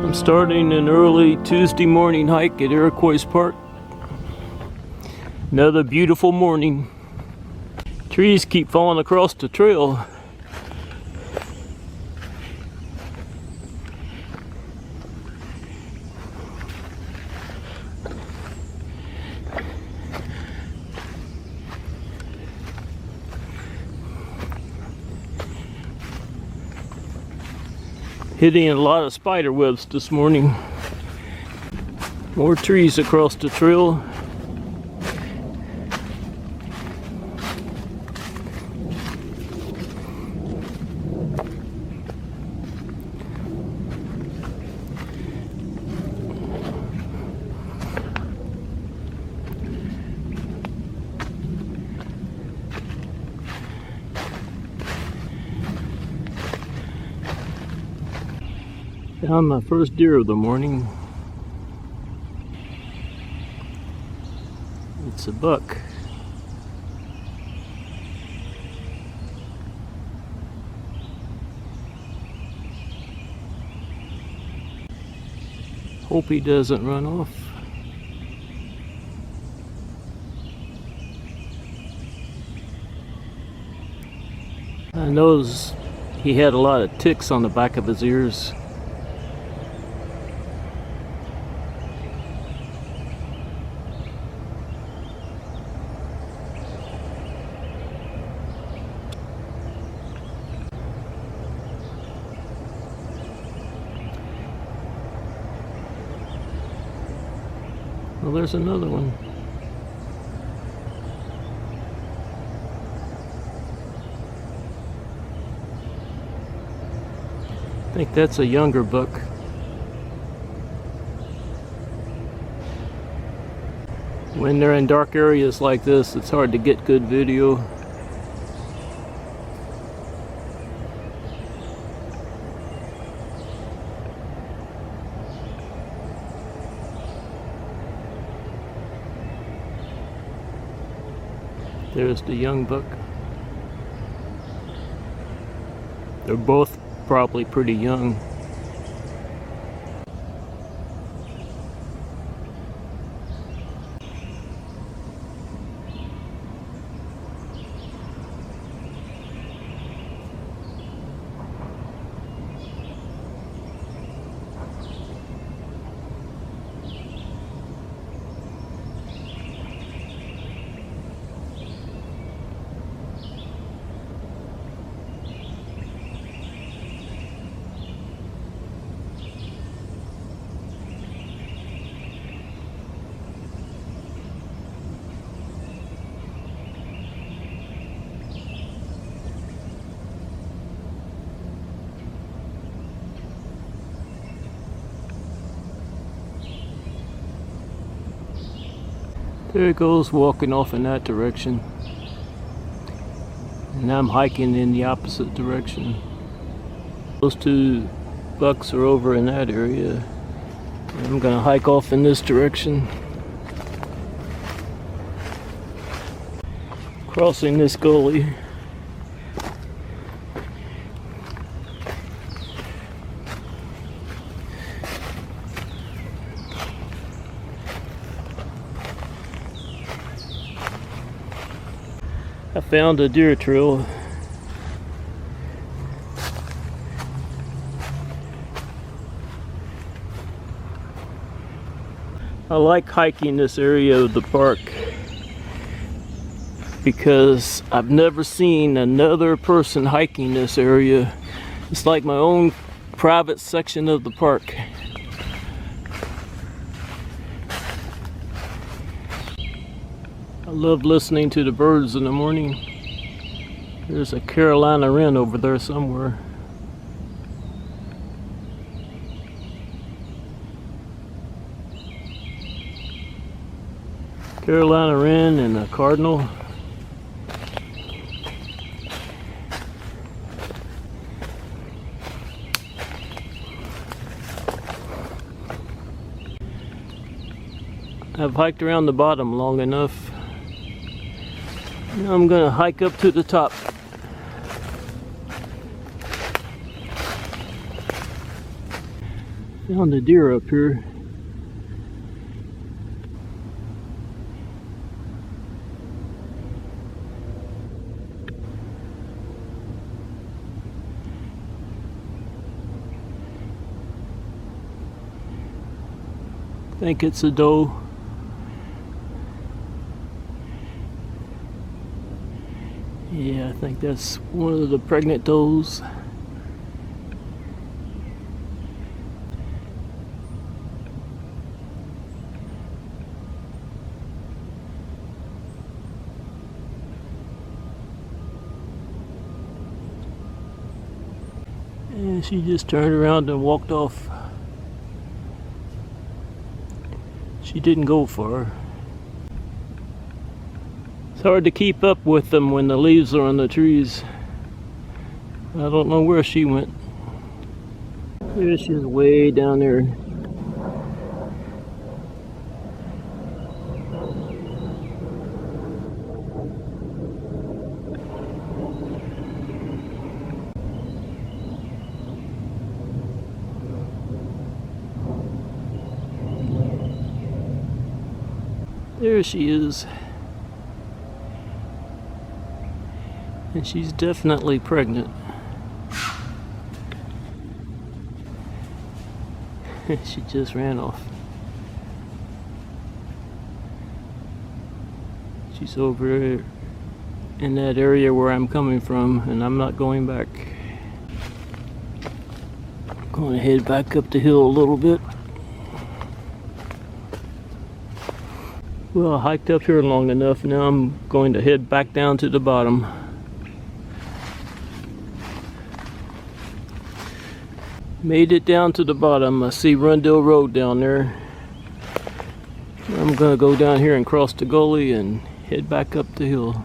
I'm starting an early Tuesday morning hike at Iroquois Park. Another beautiful morning. Trees keep falling across the trail. Hitting a lot of spider webs this morning. More trees across the trail. Found my first deer of the morning. It's a buck. Hope he doesn't run off. I noticed he had a lot of ticks on the back of his ears. Well, there's another one. I think that's a younger buck. When they're in dark areas like this, it's hard to get good video. There's the young buck. They're both probably pretty young. There it goes, walking off in that direction. And I'm hiking in the opposite direction. Those two bucks are over in that area. I'm gonna hike off in this direction. Crossing this gully. I found a deer trail. I like hiking this area of the park because I've never seen another person hiking this area. It's like my own private section of the park. I love listening to the birds in the morning. There's a Carolina wren over there somewhere. Carolina wren and a cardinal. I've hiked around the bottom long enough. Now I'm gonna hike up to the top. Found a deer up here. I think it's a doe. Yeah, I think that's one of the pregnant does. And she just turned around and walked off. She didn't go far. It's hard to keep up with them when the leaves are on the trees. I don't know where she went. There she is, way down there. There she is. And she's definitely pregnant. She just ran off. She's over in that area where I'm coming from, and I'm not going back. I'm going to head back up the hill a little bit. Well, I hiked up here long enough. Now I'm going to head back down to the bottom. Made it down to the bottom. I see Rundle Road down there. I'm gonna go down here and cross the gully and head back up the hill.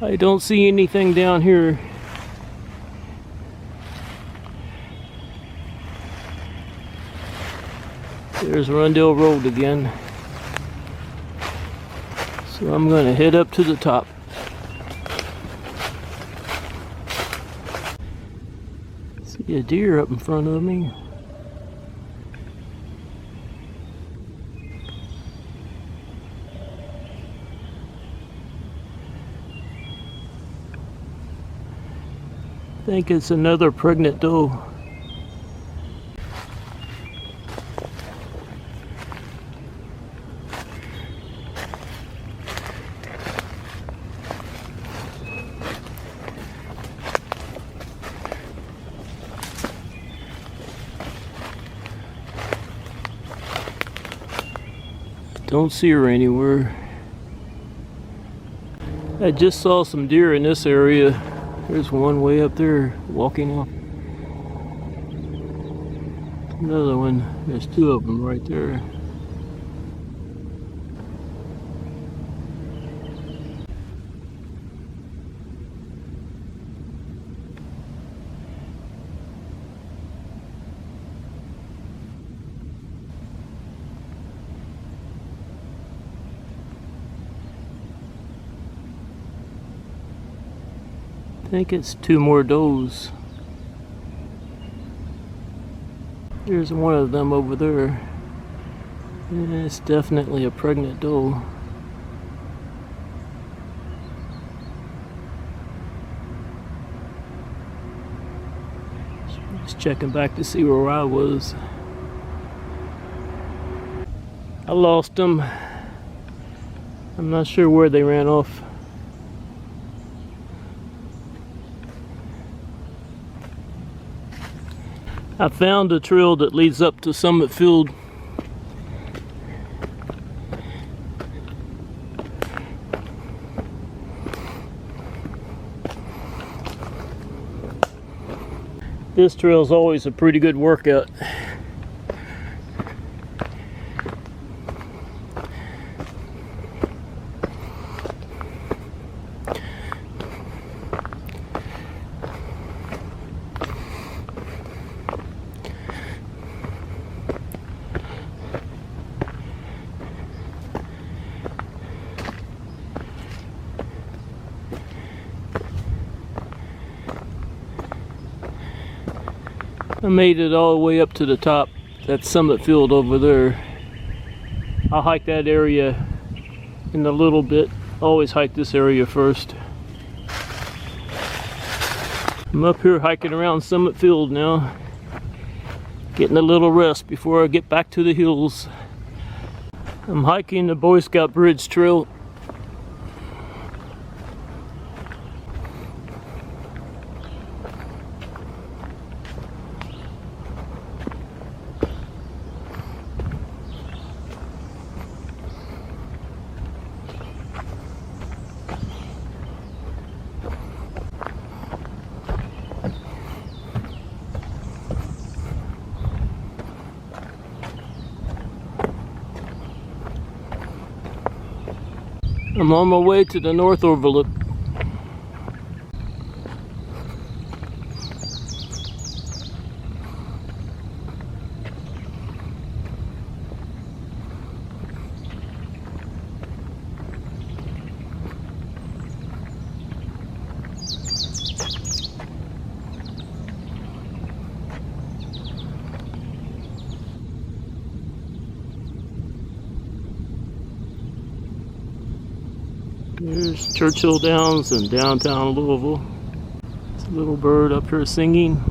I don't see anything down here. There's Rundle Road again. So I'm going to head up to the top. See a deer up in front of me. I think it's another pregnant doe. Don't see her anywhere. I just saw some deer in this area. There's one way up there walking off. Another one. There's two of them right there. I think it's two more does. There's one of them over there. And it's definitely a pregnant doe. Just checking back to see where I was. I lost them. I'm not sure where they ran off. I found a trail that leads up to Summit Field. This trail is always a pretty good workout. I made it all the way up to the top, that summit field over there. I'll hike that area in a little bit. Always hike this area first. I'm up here hiking around Summit Field now, getting a little rest before I get back to the hills. I'm hiking the Boy Scout Bridge Trail. I'm on my way to the North Overlook. There's Churchill Downs in downtown Louisville. There's a little bird up here singing.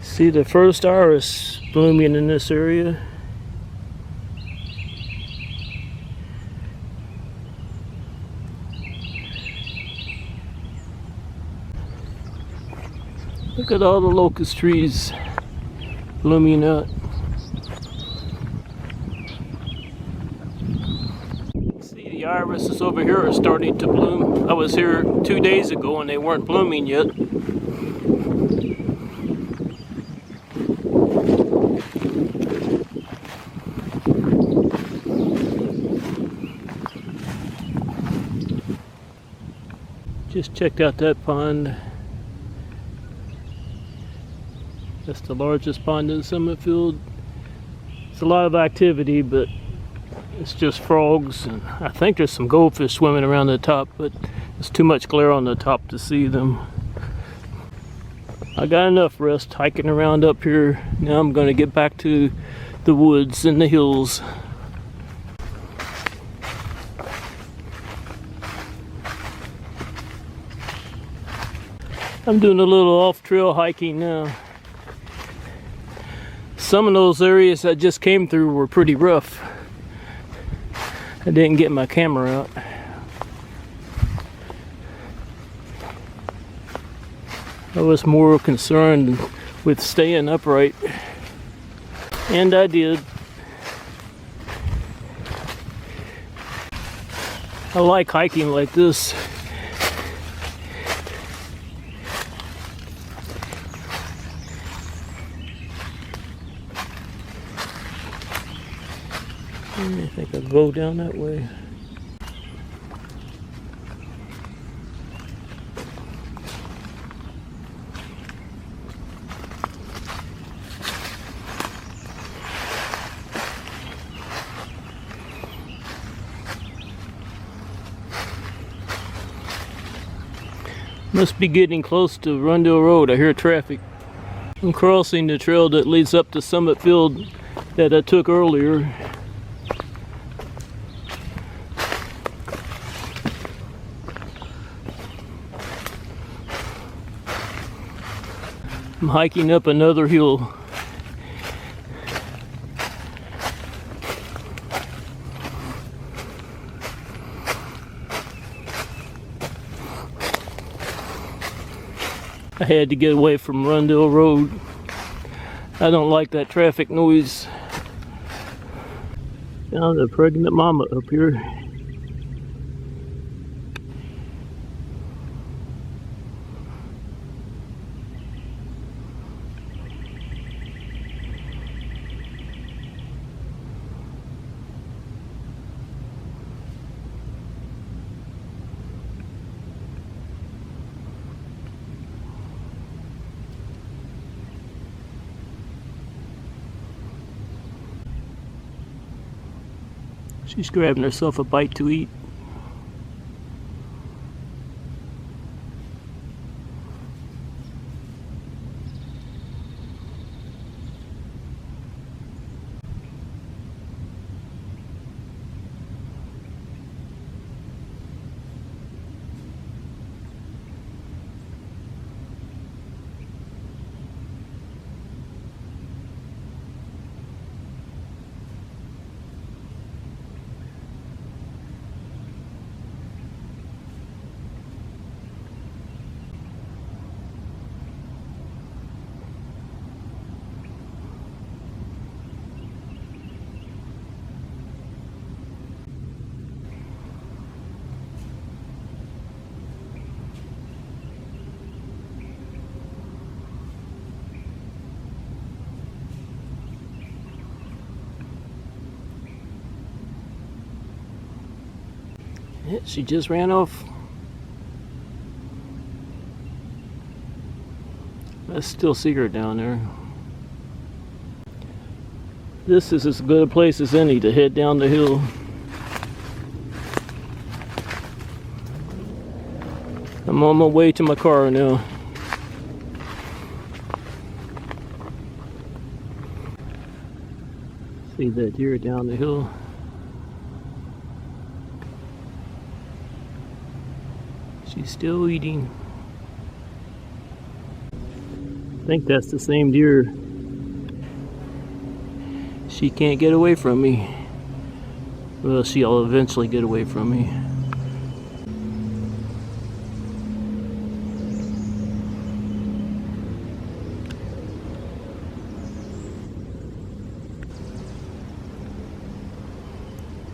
See the first iris blooming in this area. Look at all the locust trees blooming out. See, the irises over here are starting to bloom. I was here 2 days ago and they weren't blooming yet. Just checked out that pond. That's the largest pond in Summit Field. It's a lot of activity, but it's just frogs, and I think there's some goldfish swimming around the top, but there's too much glare on the top to see them. I got enough rest hiking around up here. Now I'm going to get back to the woods and the hills. I'm doing a little off-trail hiking now. Some of those areas I just came through were pretty rough. I didn't get my camera out. I was more concerned with staying upright, and I did. I like hiking like this. I think I'll go down that way. Must be getting close to Rundle Road. I hear traffic. I'm crossing the trail that leads up to Summit Field that I took earlier. I'm hiking up another hill. I had to get away from Rundle Road. I don't like that traffic noise. Found a pregnant mama up here. She's grabbing herself a bite to eat. Yeah, she just ran off. I still see her down there. This is as good a place as any to head down the hill. I'm on my way to my car now. See that deer down the hill. She's still eating. I think that's the same deer. She can't get away from me. Well, she'll eventually get away from me.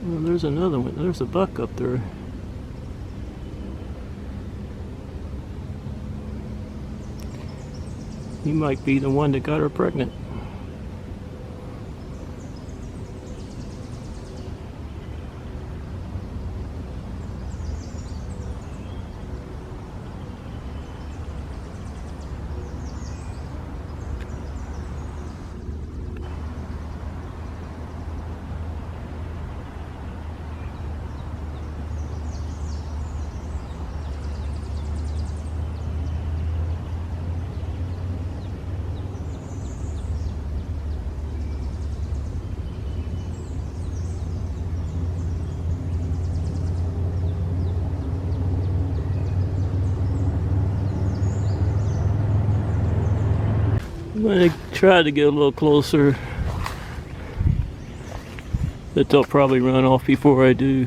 Well, there's another one. There's a buck up there. He might be the one that got her pregnant. I'm going to try to get a little closer, but they'll probably run off before I do.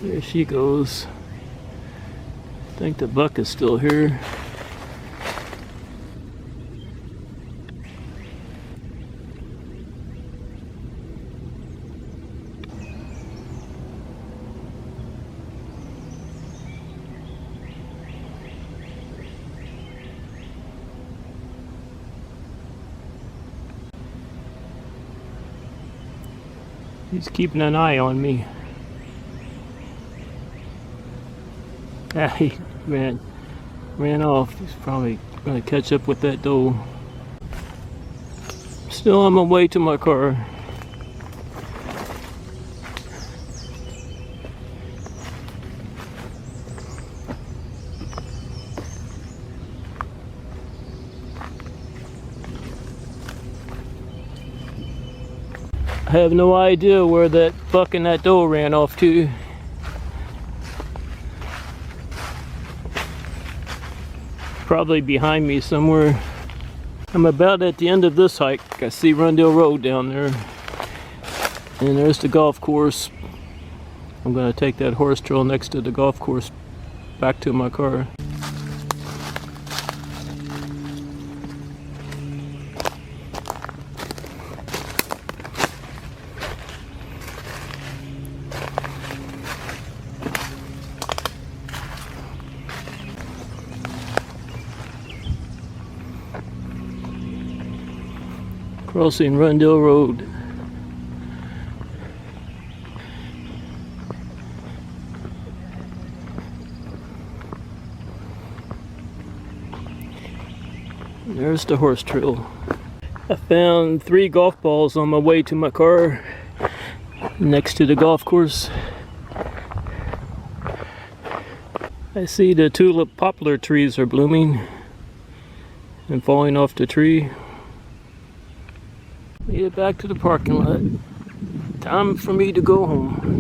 There she goes. I think the buck is still here. He's keeping an eye on me. Ah, he ran off. He's probably going to catch up with that doe. Still on my way to my car. I have no idea where that buck and that doe ran off to. Probably behind me somewhere. I'm about at the end of this hike. I see Rundale Road down there. And there's the golf course. I'm going to take that horse trail next to the golf course back to my car. crossing Rundell Road. There's the horse trail. I found 3 golf balls on my way to my car next to the golf course. I see the tulip poplar trees are blooming and falling off the tree. Made it back to the parking lot. Time for me to go home.